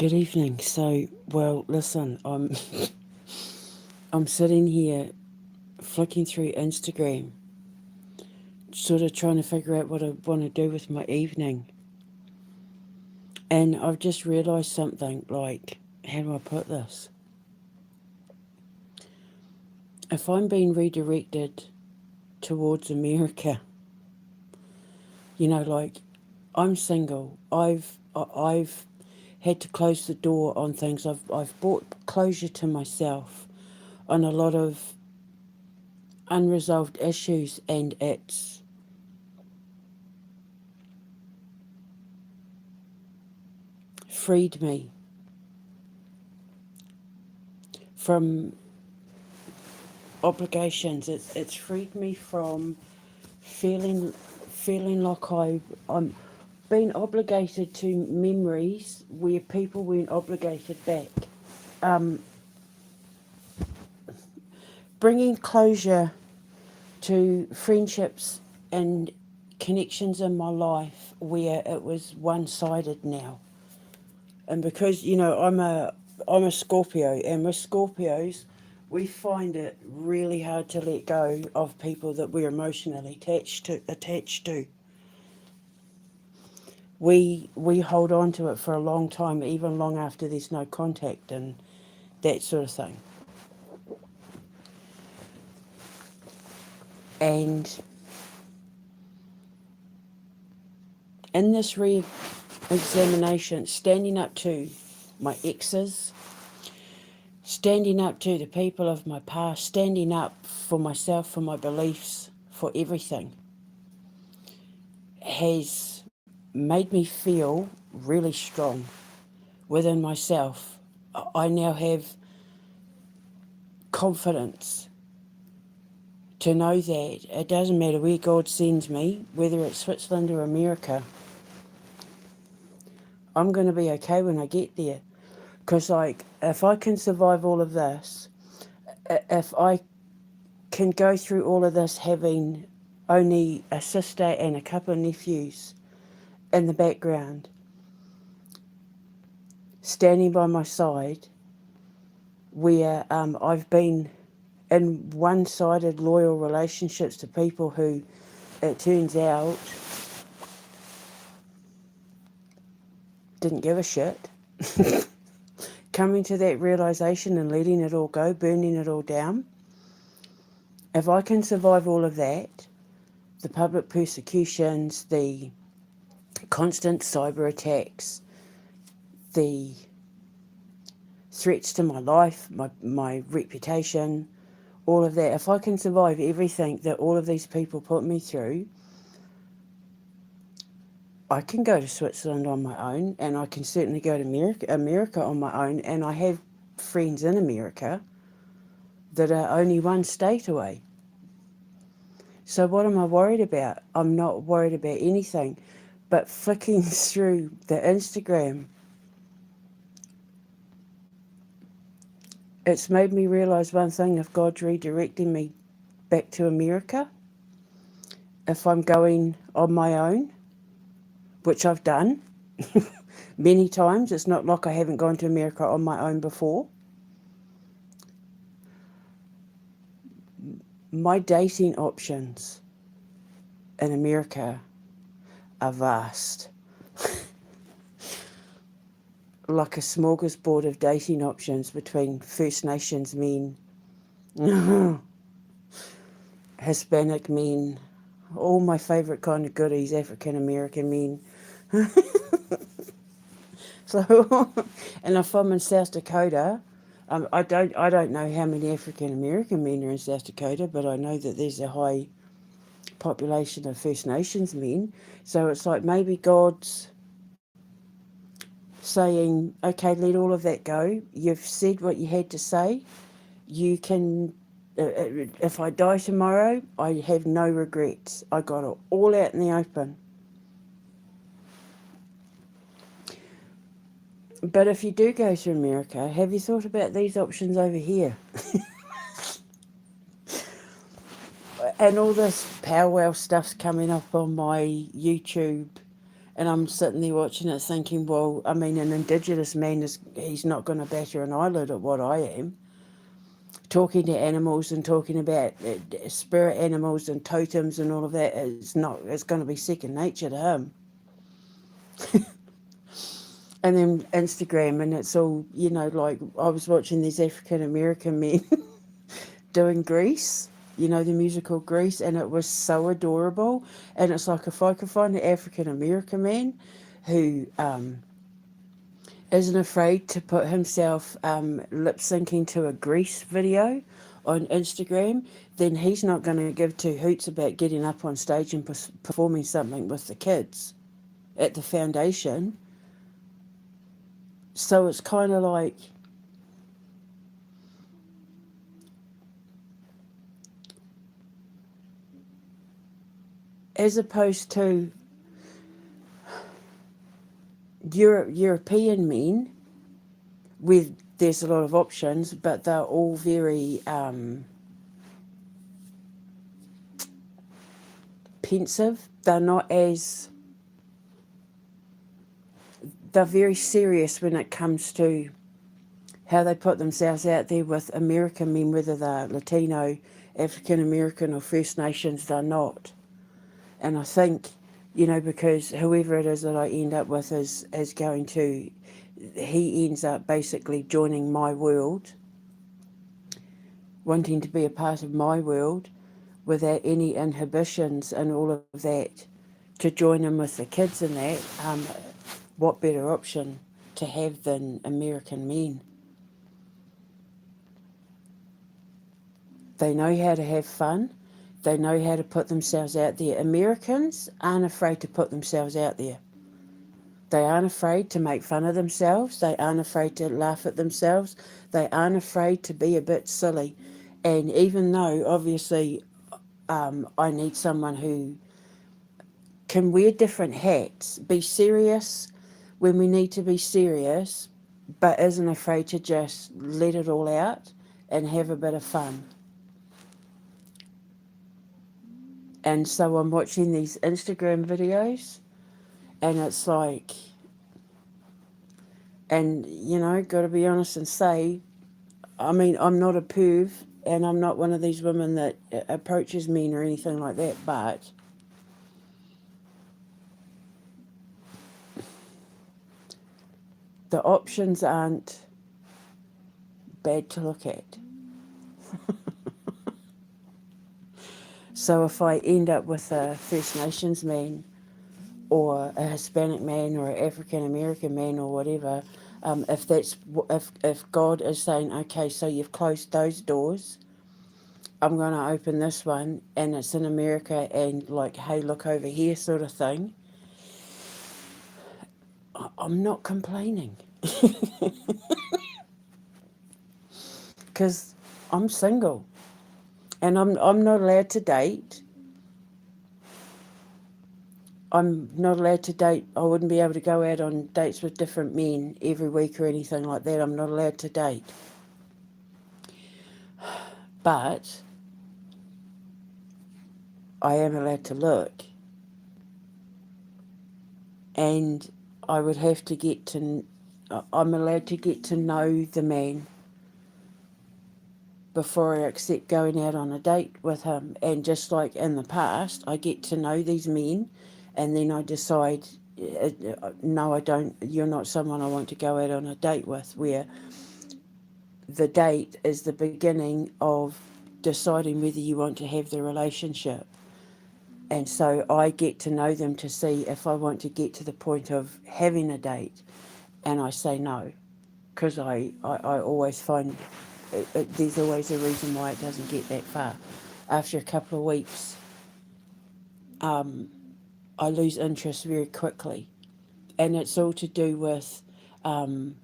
Good evening. So, well, listen, I'm sitting here flicking through Instagram, sort of trying to figure out what I want to do with my evening. And I've just realised something, like, how do I put this? If I'm being redirected towards America, like, I'm single. I've had to close the door on things. I've brought closure to myself on a lot of unresolved issues, and it's freed me from obligations. It's freed me from feeling feeling like I'm being obligated to memories where people weren't obligated back. Um, Bringing closure to friendships and connections in my life where it was one-sided now. And because I'm a Scorpio, and with Scorpios, we find it really hard to let go of people that we're emotionally attached to. We hold on to it for a long time, even long after there's no contact and that sort of thing. And in this re-examination, standing up to my exes, standing up to the people of my past, standing up for myself, for my beliefs, for everything, has made me feel really strong within myself. I now have confidence to know that it doesn't matter where God sends me, whether it's Switzerland or America, I'm going to be okay when I get there. Because, like, if I can survive all of this, if I can go through all of this having only a sister and a couple of nephews in the background, standing by my side, where I've been in one-sided loyal relationships to people who, it turns out, didn't give a shit. Coming to that realisation and letting it all go, burning it all down. If I can survive all of that, the public persecutions, the constant cyber attacks, the threats to my life, my reputation, all of that, if I can survive everything that all of these people put me through, I can go to Switzerland on my own, and I can certainly go to America on my own, and I have friends in America that are only one state away. So what am I worried about? I'm not worried about anything, but flicking through the Instagram, it's made me realise one thing: if God's redirecting me back to America, if I'm going on my own, which I've done many times, it's not like I haven't gone to America on my own before. My dating options in America are vast. Like a smorgasbord of dating options between First Nations men, Hispanic men, all my favourite kind of goodies, African American men. So, and if I'm in South Dakota, I don't know how many African American men are in South Dakota, but I know that there's a high population of First Nations men. So it's like maybe God's saying, okay, let all of that go. You've said what you had to say. You can, if I die tomorrow, I have no regrets. I got it all out in the open. But if you do go to America, have you thought about these options over here? And all this powwow stuff's coming up on my YouTube And I'm sitting there watching it thinking, well, I mean, an Indigenous man, he's not going to batter an eyelid at what I am. Talking to animals and talking about spirit animals and totems and all of that is not, it's going to be second nature to him. And then Instagram, and it's all, like I was watching these African American men doing Grease, the musical Grease, and it was so adorable. And it's like, if I could find an African American man who isn't afraid to put himself lip syncing to a Grease video on Instagram, then he's not going to give two hoots about getting up on stage and performing something with the kids at the foundation. So it's kind of like, as opposed to European men, with there's a lot of options, but they're all very pensive. They're very serious when it comes to how they put themselves out there. With American men, whether they're Latino, African American, or First Nations, they're not. And I think, because whoever it is that I end up with is going to, he ends up basically joining my world, wanting to be a part of my world without any inhibitions and all of that, to join in with the kids and that. What better option to have than American men? They know how to have fun. They know how to put themselves out there. Americans aren't afraid to put themselves out there. They aren't afraid to make fun of themselves. They aren't afraid to laugh at themselves. They aren't afraid to be a bit silly. And even though, obviously, I need someone who can wear different hats, be serious when we need to be serious, but isn't afraid to just let it all out and have a bit of fun. And so I'm watching these Instagram videos, and it's like, and got to be honest and say, I mean, I'm not a perv, and I'm not one of these women that approaches men or anything like that, but the options aren't bad to look at. So if I end up with a First Nations man, or a Hispanic man, or an African American man, or whatever, if God is saying, okay, so you've closed those doors, I'm going to open this one, and it's in America, and like, hey, look over here, sort of thing, I'm not complaining. Because I'm single, and I'm not allowed to date. I'm not allowed to date. I wouldn't be able to go out on dates with different men every week or anything like that. I'm not allowed to date. But I am allowed to look. And I would have to I'm allowed to get to know the man before I accept going out on a date with him. And just like in the past, I get to know these men, and then I decide, no, I don't, you're not someone I want to go out on a date with, where the date is the beginning of deciding whether you want to have the relationship. And so I get to know them to see if I want to get to the point of having a date. And I say no, because I always find there's always a reason why it doesn't get that far. After a couple of weeks, I lose interest very quickly. And it's all to do with the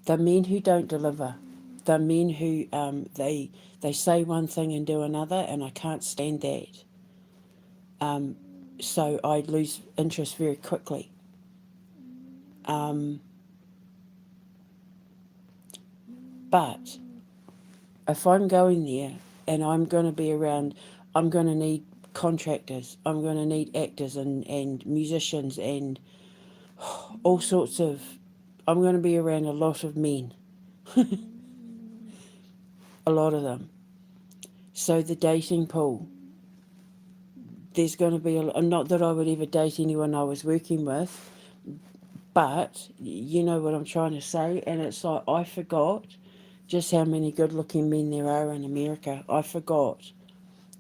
men who don't deliver. The men who they say one thing and do another, and I can't stand that. So I lose interest very quickly. But if I'm going there and I'm going to be around, I'm going to need contractors. I'm going to need actors and musicians and all sorts of. I'm going to be around a lot of men, a lot of them. So the dating pool, there's going to be not that I would ever date anyone I was working with, but you know what I'm trying to say. And it's like I forgot just how many good-looking men there are in America. I forgot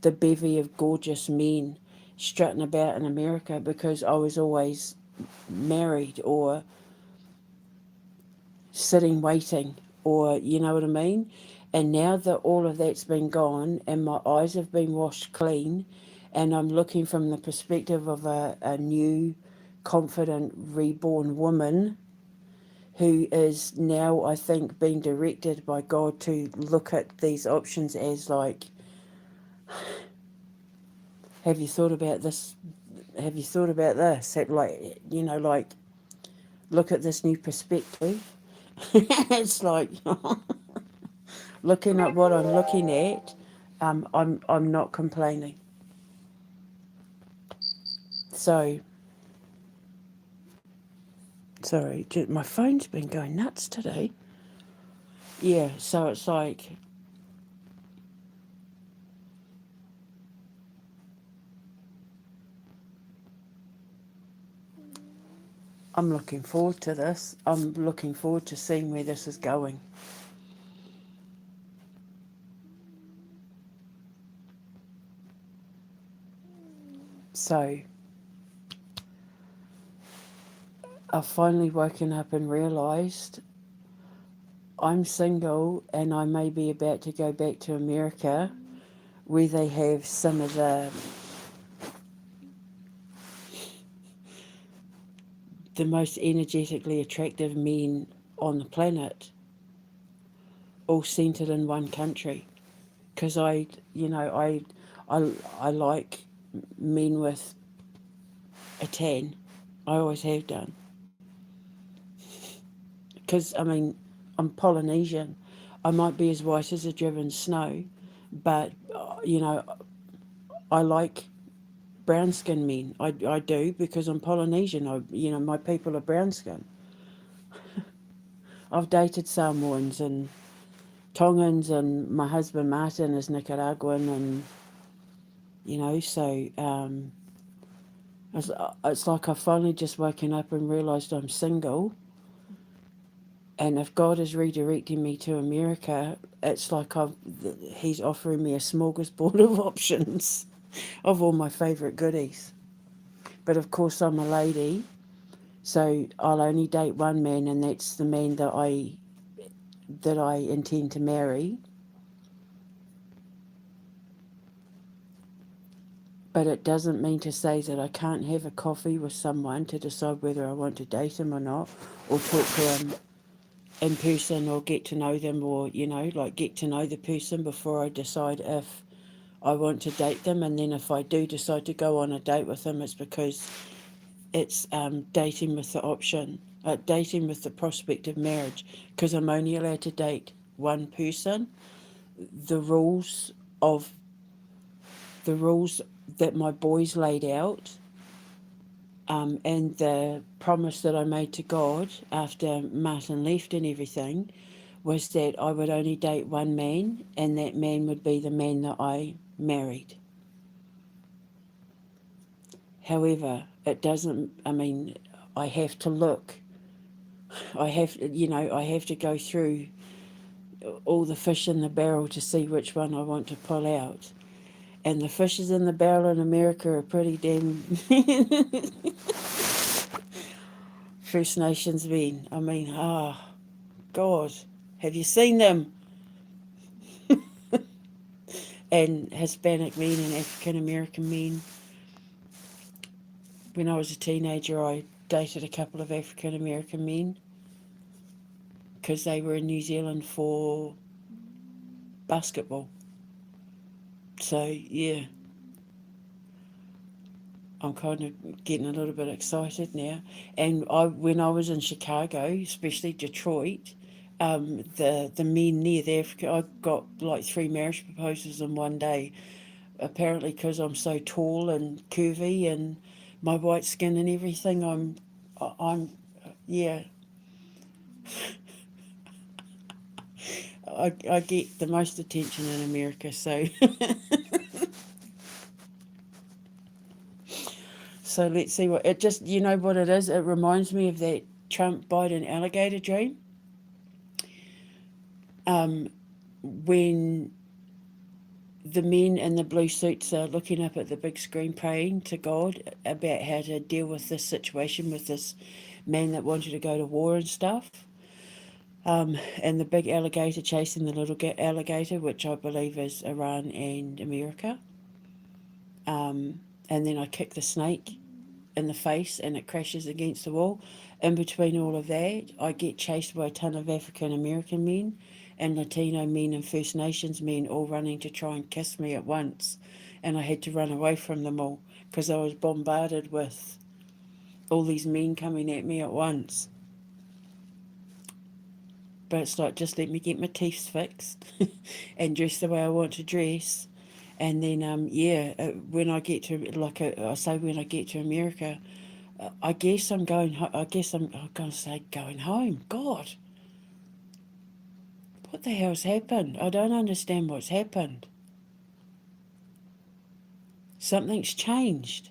the bevy of gorgeous men strutting about in America because I was always married or sitting waiting, or you know what I mean. And now that all of that's been gone and my eyes have been washed clean, and I'm looking from the perspective of a new, confident, reborn woman who is now, I think, being directed by God to look at these options as like, have you thought about this? Have you thought about this? Like, you know, like, look at this new perspective. It's like looking at what I'm looking at. I'm not complaining. So, sorry, my phone's been going nuts today. Yeah, so it's like I'm looking forward to this. I'm looking forward to seeing where this is going. So, I've finally woken up and realised I'm single and I may be about to go back to America where they have some of the most energetically attractive men on the planet, all centered in one country. Because I like men with a tan. I always have done. Because I mean, I'm Polynesian. I might be as white as the driven snow, but I like brown skinned men. I do because I'm Polynesian. My people are brown skin. I've dated Samoans and Tongans, and my husband Martin is Nicaraguan, and it's like I've finally just woken up and realised I'm single. And if God is redirecting me to America, it's like He's offering me a smorgasbord of options of all my favourite goodies. But of course, I'm a lady, so I'll only date one man, and that's the man that I intend to marry. But it doesn't mean to say that I can't have a coffee with someone to decide whether I want to date him or not, or talk to him in person, or get to know them, or like get to know the person before I decide if I want to date them. And then if I do decide to go on a date with them, it's because it's dating with the option, dating with the prospect of marriage, because I'm only allowed to date one person. The rules of the rules that my boys laid out, and the promise that I made to God after Martin left and everything, was that I would only date one man, and that man would be the man that I married. However, it doesn't, I mean, I have to look. I have to go through all the fish in the barrel to see which one I want to pull out. And the fishes in the barrel in America are pretty damn First Nations men. I mean, God, have you seen them? And Hispanic men and African American men. When I was a teenager, I dated a couple of African American men because they were in New Zealand for basketball. So, yeah, I'm kind of getting a little bit excited now. And when I was in Chicago, especially Detroit, the men there, I got like 3 marriage proposals in one day. Apparently, because I'm so tall and curvy and my white skin and everything, I'm, yeah, I get the most attention in America. So, so let's see what it just. You know what it is? It reminds me of that Trump Biden alligator dream. Um, when the men in the blue suits are looking up at the big screen praying to God about how to deal with this situation with this man that wanted to go to war and stuff. And the big alligator chasing the little alligator, which I believe is Iran and America. And then I kick the snake in the face and it crashes against the wall. In between all of that, I get chased by a ton of African American men and Latino men and First Nations men all running to try and kiss me at once. And I had to run away from them all because I was bombarded with all these men coming at me at once. But it's like, just let me get my teeth fixed and dress the way I want to dress. And then, when I get to, I say, when I get to America, I guess I'm going. I guess I'm going to say going home. God, what the hell's happened? I don't understand what's happened. Something's changed.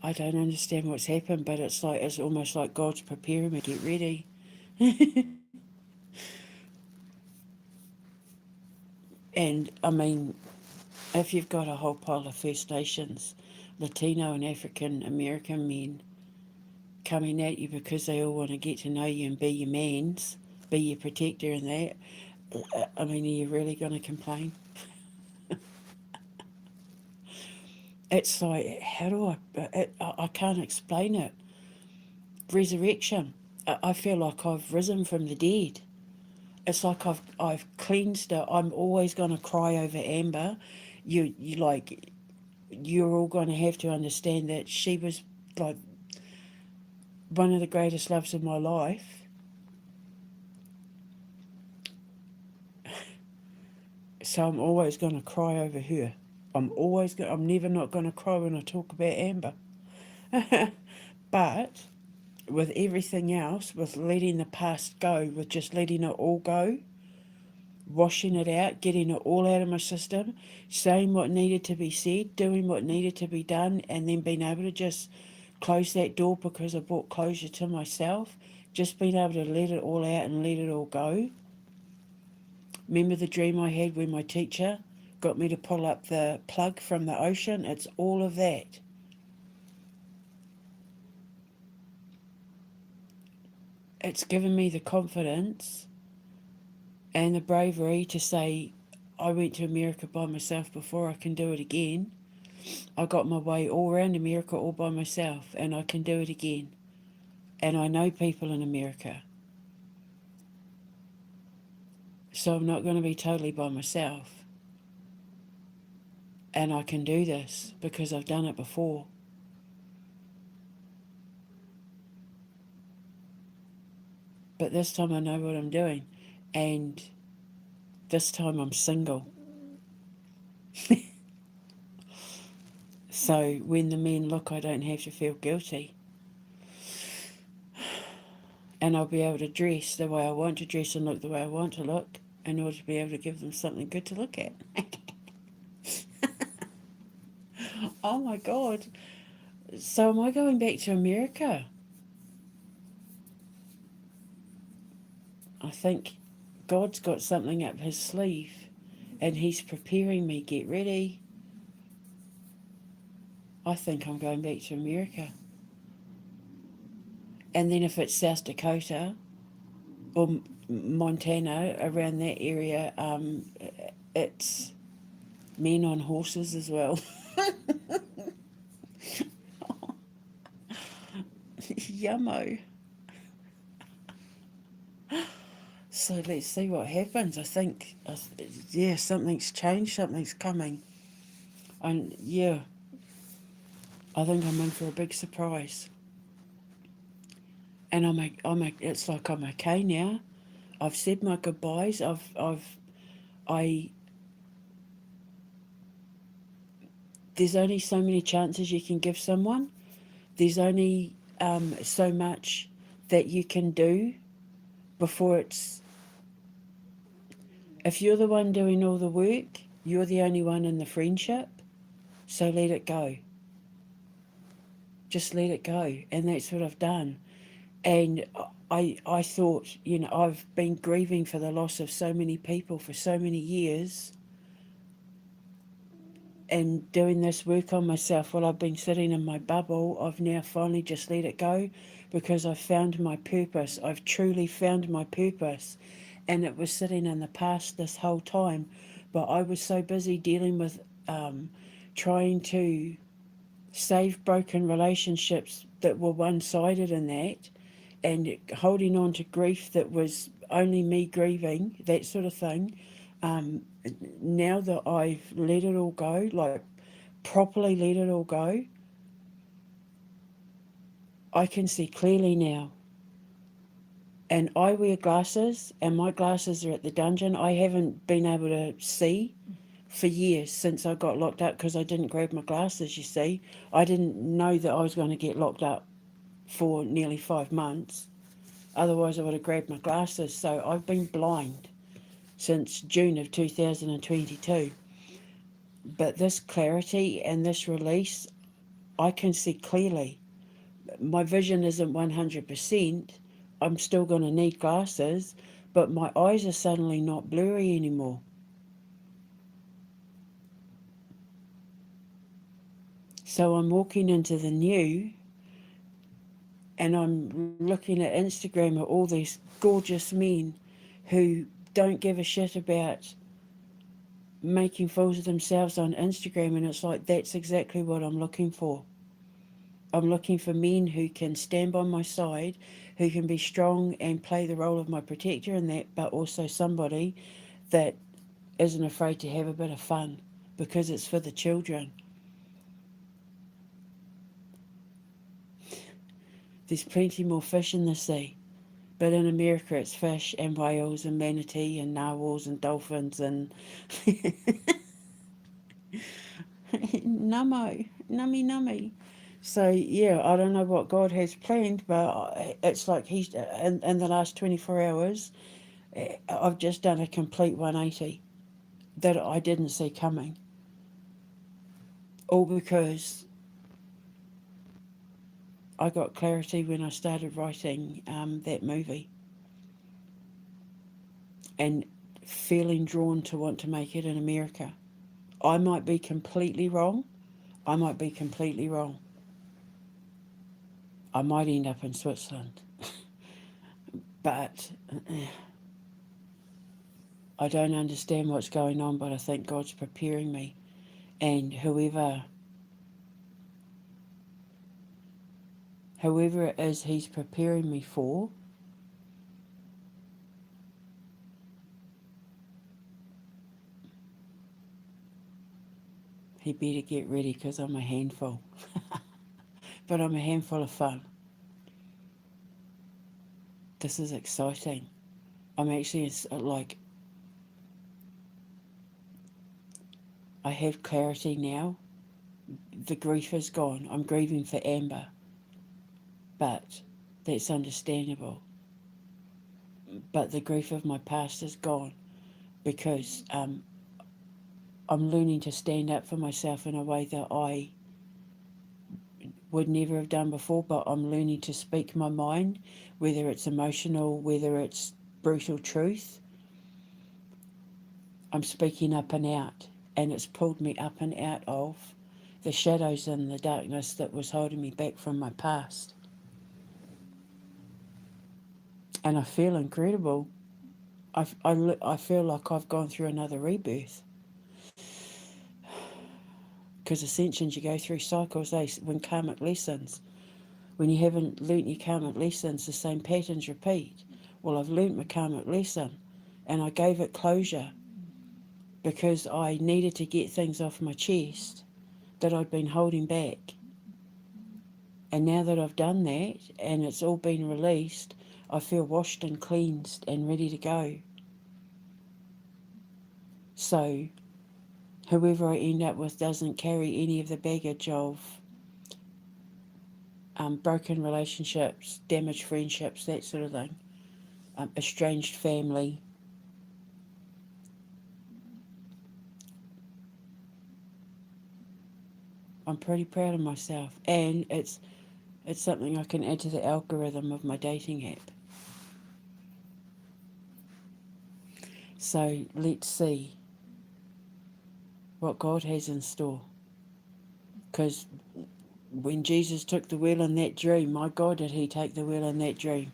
I don't understand what's happened, but it's almost like God's preparing me. Get ready. And I mean, if you've got a whole pile of First Nations, Latino and African American men coming at you because they all want to get to know you and be your mans, be your protector and that, I mean, are you really going to complain? It's like, how do I can't explain it. Resurrection. I feel like I've risen from the dead. It's like I've cleansed it. I'm always going to cry over Amber. You're all going to have to understand that she was like one of the greatest loves of my life. So I'm always going to cry over her. I'm never not going to cry when I talk about Amber. But with everything else, with letting the past go, with just letting it all go, washing it out, getting it all out of my system, saying what needed to be said, doing what needed to be done, and then being able to just close that door because I brought closure to myself, just being able to let it all out and let it all go. Remember the dream I had when my teacher got me to pull up the plug from the ocean? It's all of that. It's given me the confidence and the bravery to say, I went to America by myself before, I can do it again. I got my way all around America all by myself and I can do it again. And I know people in America. So I'm not going to be totally by myself. And I can do this because I've done it before. But this time I know what I'm doing. And this time I'm single. So when the men look, I don't have to feel guilty. And I'll be able to dress the way I want to dress and look the way I want to look in order to be able to give them something good to look at. Oh my God. So am I going back to America? I think God's got something up his sleeve and he's preparing me. Get ready. I think I'm going back to America. And then if it's South Dakota or Montana, around that area, it's men on horses as well. Yummo. So let's see what happens. I think, yeah, something's changed, something's coming. And yeah, I think I'm in for a big surprise. and it's like I'm okay now. I've said my goodbyes. I. There's only so many chances you can give someone. There's only so much that you can do before it's. If you're the one doing all the work, you're the only one in the friendship. So let it go. Just let it go, and that's what I've done. And I thought, I've been grieving for the loss of so many people for so many years, and doing this work on myself while I've been sitting in my bubble. I've now finally just let it go because I've found my purpose. I've truly found my purpose, and it was sitting in the past this whole time, but I was so busy dealing with trying to save broken relationships that were one-sided in that, and holding on to grief that was only me grieving, that sort of thing. um, Now that I've let it all go, like properly let it all go, I can see clearly now. And I wear glasses, and my glasses are at the dungeon. I haven't been able to see for years since I got locked up because I didn't grab my glasses, you see. I didn't know that I was going to get locked up for nearly 5 months. Otherwise, I would have grabbed my glasses. So I've been blind since June of 2022. But this clarity and this release, I can see clearly. My vision isn't 100%. I'm still going to need glasses, but my eyes are suddenly not blurry anymore. So I'm walking into the new, and I'm looking at Instagram at all these gorgeous men who don't give a shit about making fools of themselves on Instagram, and it's like that's exactly what I'm looking for. I'm looking for men who can stand by my side, who can be strong and play the role of my protector in that, but also somebody that isn't afraid to have a bit of fun because it's for the children. There's plenty more fish in the sea, but in America it's fish and whales and manatee and narwhals and dolphins and nummy, nummy, nummy. So yeah, I don't know what God has planned, but it's like he's in the last 24 hours, I've just done a complete 180 that I didn't see coming. All because I got clarity when I started writing that movie, and feeling drawn to want to make it in America. I might be completely wrong. I might be completely wrong. I might end up in Switzerland. But I don't understand what's going on, but I think God's preparing me. And whoever it is he's preparing me for, he better get ready because I'm a handful. But I'm a handful of fun. This is exciting. I'm actually like, I have clarity now. The grief is gone. I'm grieving for Amber, but that's understandable. But the grief of my past is gone because I'm learning to stand up for myself in a way that I would never have done before, but I'm learning to speak my mind, whether it's emotional, whether it's brutal truth. I'm speaking up and out, and it's pulled me up and out of the shadows and the darkness that was holding me back from my past. And I feel incredible. I feel like I've gone through another rebirth. Because ascensions, you go through cycles, when karmic lessons. When you haven't learnt your karmic lessons, the same patterns repeat. Well, I've learnt my karmic lesson, and I gave it closure because I needed to get things off my chest that I'd been holding back. And now that I've done that and it's all been released, I feel washed and cleansed and ready to go. So whoever I end up with doesn't carry any of the baggage of broken relationships, damaged friendships, that sort of thing, estranged family. I'm pretty proud of myself, and it's something I can add to the algorithm of my dating app. So let's see what God has in store. Because when Jesus took the wheel in that dream, my God, did he take the wheel in that dream.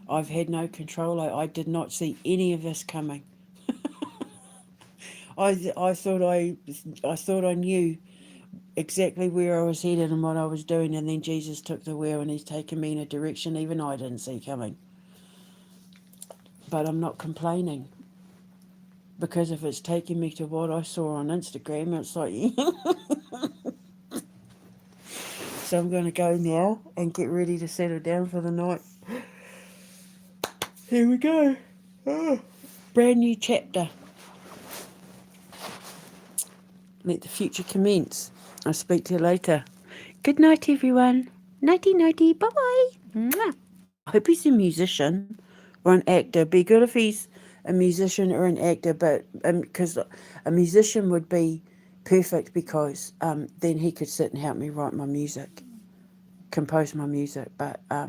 I've had no control. I did not see any of this coming. I thought I knew exactly where I was headed and what I was doing, and then Jesus took the wheel and he's taken me in a direction even I didn't see coming. But I'm not complaining, because if it's taking me to what I saw on Instagram, it's like so I'm going to go now and get ready to settle down for the night. Here we go. Brand new chapter. Let the future commence. I'll speak to you later. Good night, everyone. Nighty, nighty. Bye. Mwah. I hope he's a musician or an actor. Be good if he's a musician or an actor, but because a musician would be perfect, because then he could sit and help me write my music, compose my music. But I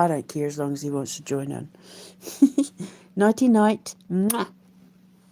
don't care as long as he wants to join in. Nighty night. Mwah.